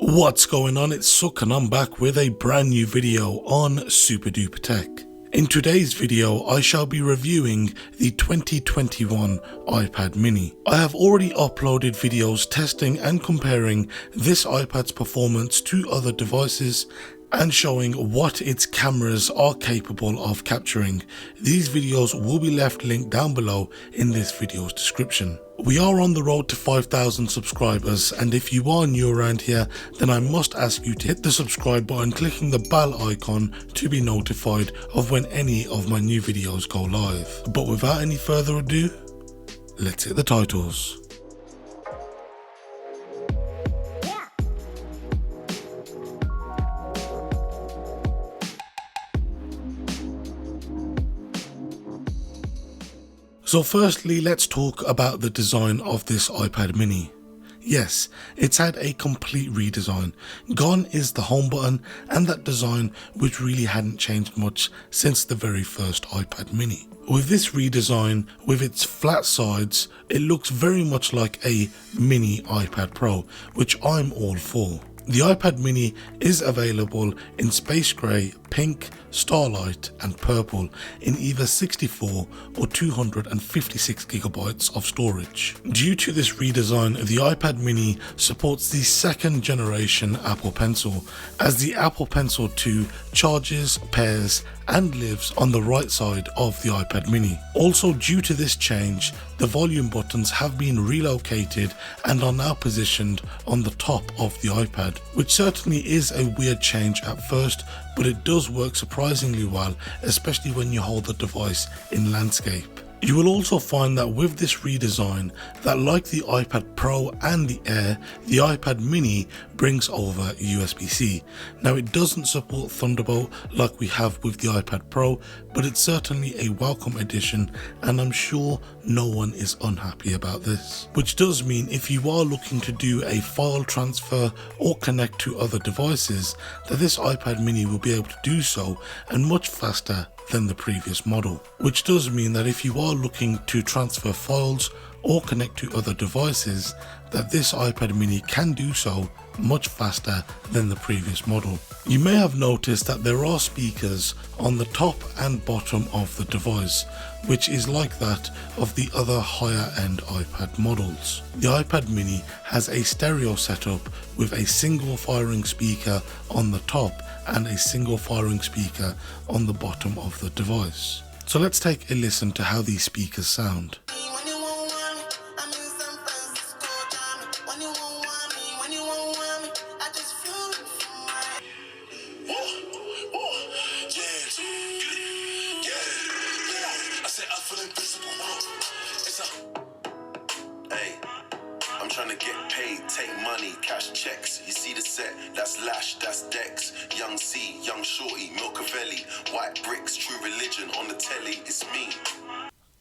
What's going on? It's Suk and I'm back with a brand new video on SuperDuprTech. In today's video, I shall be reviewing the 2021 iPad mini. I have already uploaded videos testing and comparing this iPad's performance to other devices and showing what its cameras are capable of capturing. These videos will be left linked down below in this video's description. We are on the road to 5,000 subscribers, and if you are new around here, then I must ask you to hit the subscribe button, clicking the bell icon to be notified of when any of my new videos go live. But without any further ado, let's hit the titles. So firstly, let's talk about the design of this iPad mini. Yes, it's had a complete redesign. Gone is the home button and that design, which really hadn't changed much since the very first iPad mini. With this redesign, with its flat sides, it looks very much like a mini iPad Pro, which I'm all for. The iPad mini is available in space grey, pink, starlight and purple in either 64 or 256 gigabytes of storage. Due to this redesign, the iPad mini supports the second generation Apple Pencil, as the Apple Pencil 2 charges, pairs and lives on the right side of the iPad mini. Also, due to this change, the volume buttons have been relocated and are now positioned on the top of the iPad, which certainly is a weird change at first, but it does work surprisingly well, especially when you hold the device in landscape. You will also find that with this redesign, that like the iPad Pro and the Air, the iPad mini brings over USB-C. Now, it doesn't support Thunderbolt like we have with the iPad Pro, but it's certainly a welcome addition, and I'm sure no one is unhappy about this. Which does mean if you are looking to do a file transfer or connect to other devices, that this iPad mini will be able to do so, and much faster than the previous model. Which does mean that if you are looking to transfer files or connect to other devices, that this iPad mini can do so much faster than the previous model. You may have noticed that there are speakers on the top and bottom of the device, which is like that of the other higher end iPad models. The iPad mini has a stereo setup with a single firing speaker on the top and a single firing speaker on the bottom of the device. So let's take a listen to how these speakers sound. I'm trying to get paid, take money, cash checks. You see the set, that's Lash, that's Dex. Young C, Young Shorty, Milcavelli, White Bricks, True Religion on the telly, it's me.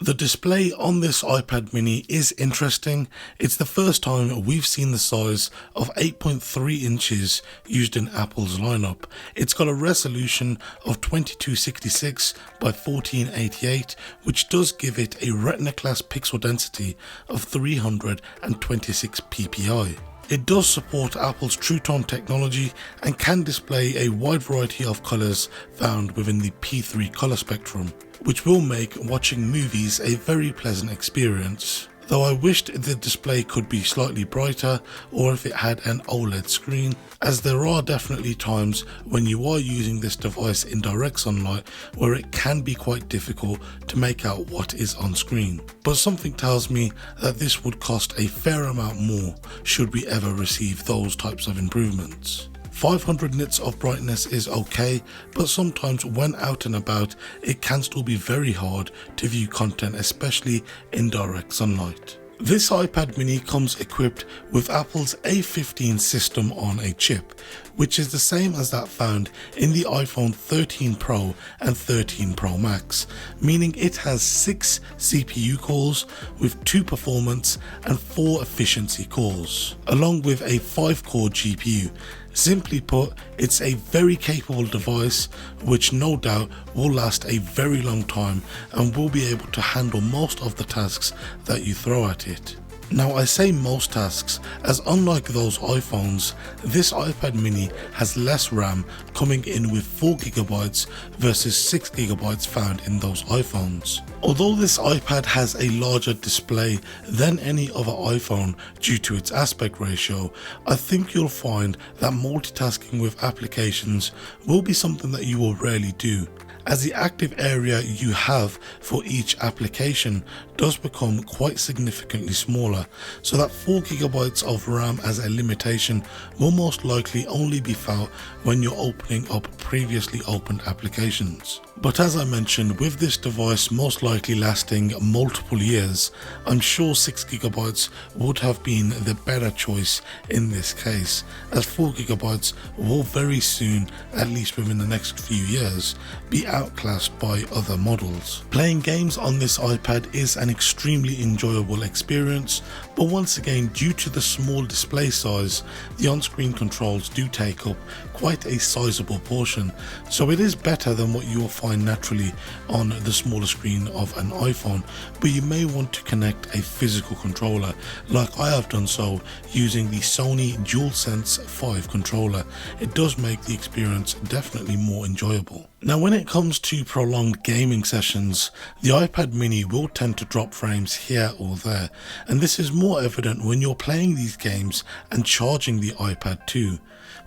The display on this iPad mini is interesting. It's the first time we've seen the size of 8.3 inches used in Apple's lineup. It's got a resolution of 2266 by 1488, which does give it a Retina class pixel density of 326 ppi. It does support Apple's True Tone technology and can display a wide variety of colours found within the P3 colour spectrum, which will make watching movies a very pleasant experience. Though I wished the display could be slightly brighter, or if it had an OLED screen, as there are definitely times when you are using this device in direct sunlight where it can be quite difficult to make out what is on screen. But something tells me that this would cost a fair amount more should we ever receive those types of improvements. 500 nits of brightness is okay, but sometimes when out and about, it can still be very hard to view content, especially in direct sunlight. This iPad mini comes equipped with Apple's A15 system on a chip, which is the same as that found in the iPhone 13 Pro and 13 Pro Max, meaning it has 6 CPU cores with 2 performance and 4 efficiency cores, along with a 5-core GPU. Simply put, it's a very capable device which no doubt will last a very long time and will be able to handle most of the tasks that you throw at it. Now I say most tasks, as unlike those iPhones, this iPad mini has less RAM, coming in with 4GB versus 6GB found in those iPhones. Although this iPad has a larger display than any other iPhone due to its aspect ratio, I think you'll find that multitasking with applications will be something that you will rarely do, as the active area you have for each application does become quite significantly smaller, so that 4GB of RAM as a limitation will most likely only be felt when you're opening up previously opened applications. But as I mentioned, with this device most likely lasting multiple years, I'm sure 6GB would have been the better choice in this case, as 4GB will very soon, at least within the next few years, be outclassed by other models. Playing games on this iPad is an extremely enjoyable experience, but once again, due to the small display size, the on-screen controls do take up quite a sizable portion, so it is better than what you will find naturally on the smaller screen of an iPhone, but you may want to connect a physical controller like I have done so using the Sony DualSense 5 controller. It does make the experience definitely more enjoyable. Now when it comes to prolonged gaming sessions, the iPad mini will tend to drop frames here or there, and this is more evident when you're playing these games and charging the iPad too,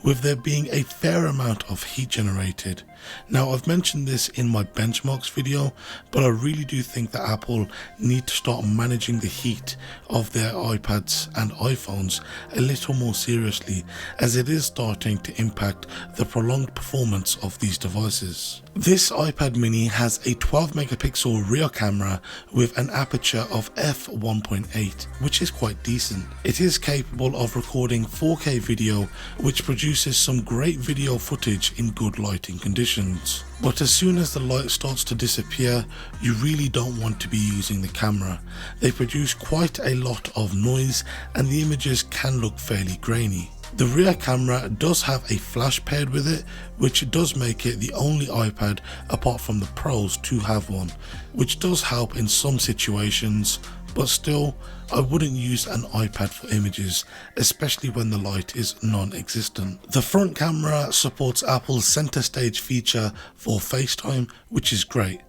with there being a fair amount of heat generated. Now I've mentioned this in my benchmarks video, but I really do think that Apple need to start managing the heat of their iPads and iPhones a little more seriously, as it is starting to impact the prolonged performance of these devices. This iPad mini has a 12 megapixel rear camera with an aperture of f1.8, which is quite decent. It is capable of recording 4K video, which produces some great video footage in good lighting conditions. But as soon as the light starts to disappear, you really don't want to be using the camera. They produce quite a lot of noise and the images can look fairly grainy. The rear camera does have a flash paired with it, which does make it the only iPad apart from the Pros to have one, which does help in some situations, but still, I wouldn't use an iPad for images, especially when the light is non-existent. The front camera supports Apple's center stage feature for FaceTime, which is great.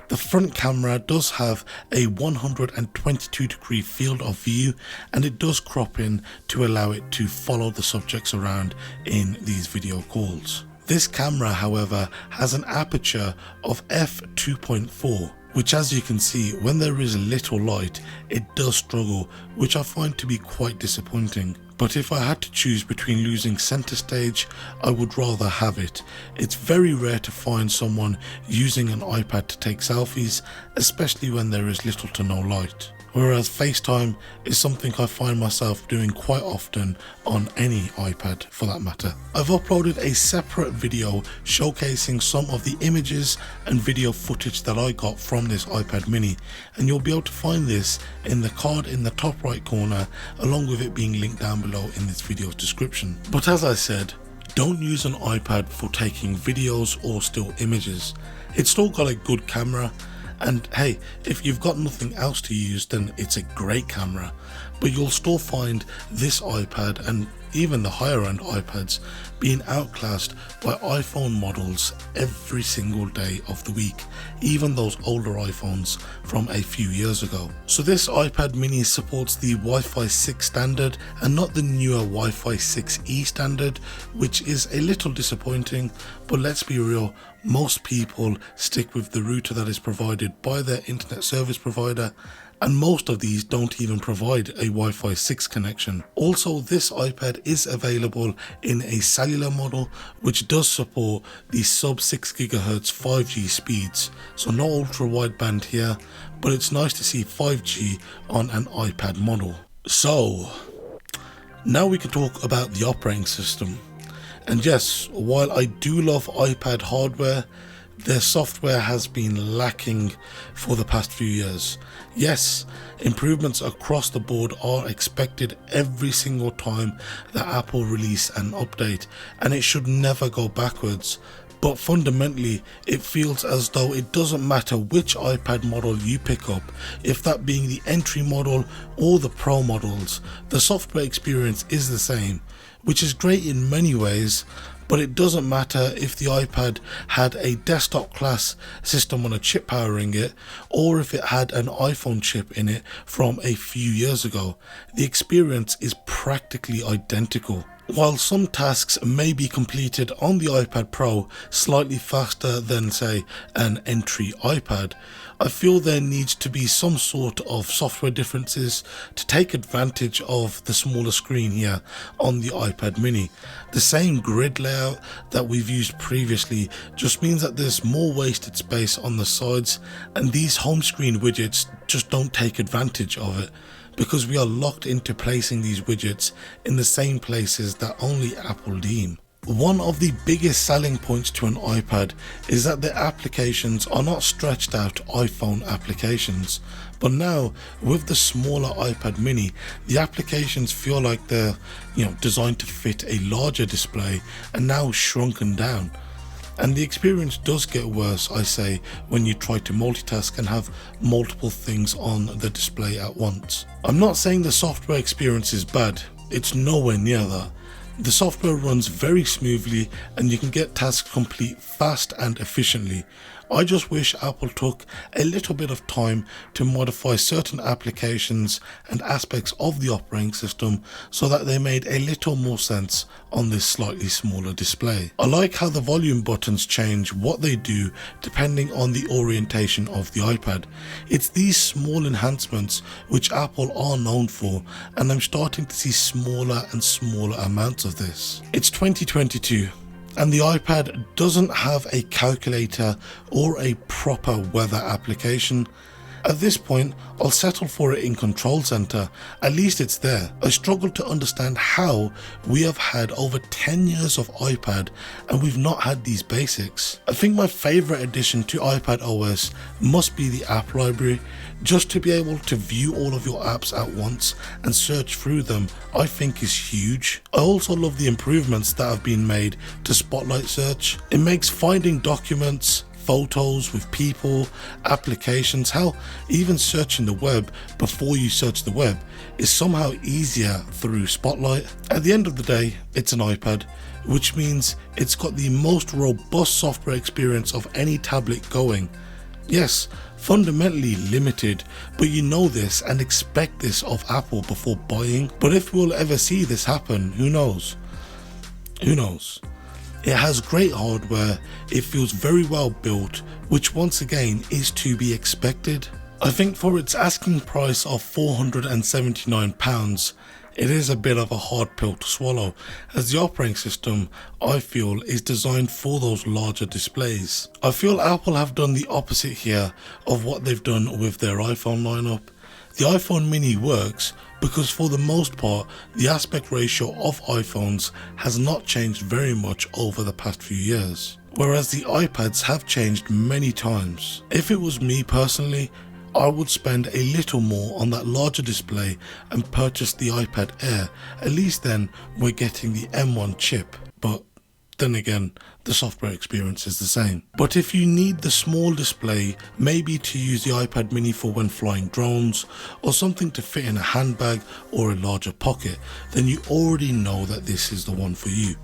The front camera does have a 122-degree field of view, and it does crop in to allow it to follow the subjects around in these video calls. This camera, however, has an aperture of f2.4, which, as you can see, when there is little light, it does struggle, which I find to be quite disappointing. But if I had to choose between losing center stage, I would rather have it. It's very rare to find someone using an iPad to take selfies, especially when there is little to no light. Whereas FaceTime is something I find myself doing quite often on any iPad for that matter. I've uploaded a separate video showcasing some of the images and video footage that I got from this iPad mini, and you'll be able to find this in the card in the top right corner, along with it being linked down below in this video's description. But as I said, don't use an iPad for taking videos or still images. It's still got a good camera, and hey, if you've got nothing else to use, then it's a great camera, but you'll still find this iPad and even the higher end iPads being outclassed by iPhone models every single day of the week, even those older iPhones from a few years ago. So this iPad mini supports the Wi-Fi 6 standard and not the newer Wi-Fi 6E standard, which is a little disappointing, but let's be real, most people stick with the router that is provided by their internet service provider, and most of these don't even provide a Wi-Fi 6 connection. Also, this iPad is available in a cellular model, which does support the sub 6 GHz 5G speeds, so no ultra wideband here, but it's nice to see 5G on an iPad model. So now we can talk about the operating system. And yes, while I do love iPad hardware, their software has been lacking for the past few years. Yes, improvements across the board are expected every single time that Apple release an update, and it should never go backwards. but fundamentally it feels as though it doesn't matter which iPad model you pick up, if that being the entry model or the Pro models, the software experience is the same, which is great in many ways. But it doesn't matter if the iPad had a desktop class system on a chip powering it, or if it had an iPhone chip in it from a few years ago. The experience is practically identical. While some tasks may be completed on the iPad Pro slightly faster than, say, an entry iPad, I feel there needs to be some sort of software differences to take advantage of the smaller screen here on the iPad mini. The same grid layout that we've used previously just means that there's more wasted space on the sides, and these home screen widgets just don't take advantage of it, because we are locked into placing these widgets in the same places that only Apple deem. One of the biggest selling points to an iPad is that the applications are not stretched out iPhone applications, but now with the smaller iPad mini, the applications feel like they're designed to fit a larger display and now shrunken down. And the experience does get worse, I say, when you try to multitask and have multiple things on the display at once. I'm not saying the software experience is bad, it's nowhere near that. The software runs very smoothly and you can get tasks complete fast and efficiently. I just wish Apple took a little bit of time to modify certain applications and aspects of the operating system so that they made a little more sense on this slightly smaller display. I like how the volume buttons change what they do depending on the orientation of the iPad. It's these small enhancements which Apple are known for, and I'm starting to see smaller and smaller amounts of this. It's 2022. And the iPad doesn't have a calculator or a proper weather application. At this point, I'll settle for it in Control Center, at least it's there. I struggle to understand how we have had over 10 years of iPad and we've not had these basics. I think my favorite addition to iPad OS must be the app library. Just to be able to view all of your apps at once and search through them, I think is huge. I also love the improvements that have been made to Spotlight search. It makes finding documents, photos with people, applications, hell, even searching the web before you search the web is somehow easier through Spotlight. At the end of the day, it's an iPad, which means it's got the most robust software experience of any tablet going. Yes, fundamentally limited, but you know this and expect this of Apple before buying. But if we'll ever see this happen, who knows? Who knows? It has great hardware, it feels very well built, which once again is to be expected. I think for its asking price of £479, it is a bit of a hard pill to swallow, as the operating system, I feel, is designed for those larger displays. I feel Apple have done the opposite here of what they've done with their iPhone lineup. The iPhone mini works because for the most part, the aspect ratio of iPhones has not changed very much over the past few years, whereas the iPads have changed many times. If it was me personally, I would spend a little more on that larger display and purchase the iPad Air. At least then we're getting the M1 chip, but then again, the software experience is the same. But if you need the small display, maybe to use the iPad mini for when flying drones, or something to fit in a handbag or a larger pocket, then you already know that this is the one for you.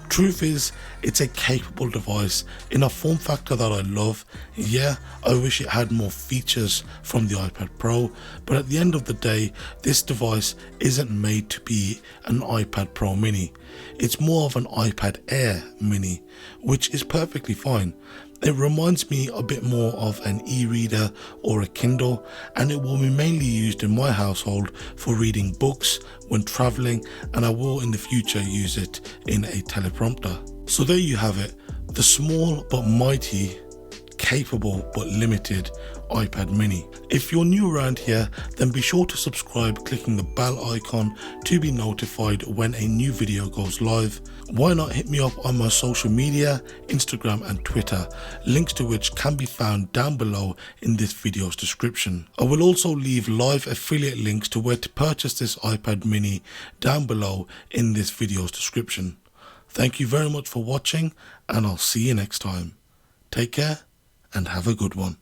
Truth is, it's a capable device in a form factor that I love. Yeah, I wish it had more features from the iPad Pro, but at the end of the day, this device isn't made to be an iPad Pro mini. It's more of an iPad Air mini, which is perfectly fine. It reminds me a bit more of an e-reader or a Kindle, and it will be mainly used in my household for reading books when traveling, and I will in the future use it in a teleprompter. So there you have it, the small but mighty, capable but limited iPad mini. If you're new around here, then be sure to subscribe clicking the bell icon to be notified when a new video goes live. Why not hit me up on my social media, Instagram and Twitter, links to which can be found down below in this video's description. I will also leave live affiliate links to where to purchase this iPad mini down below in this video's description. Thank you very much for watching, and I'll see you next time. Take care and have a good one.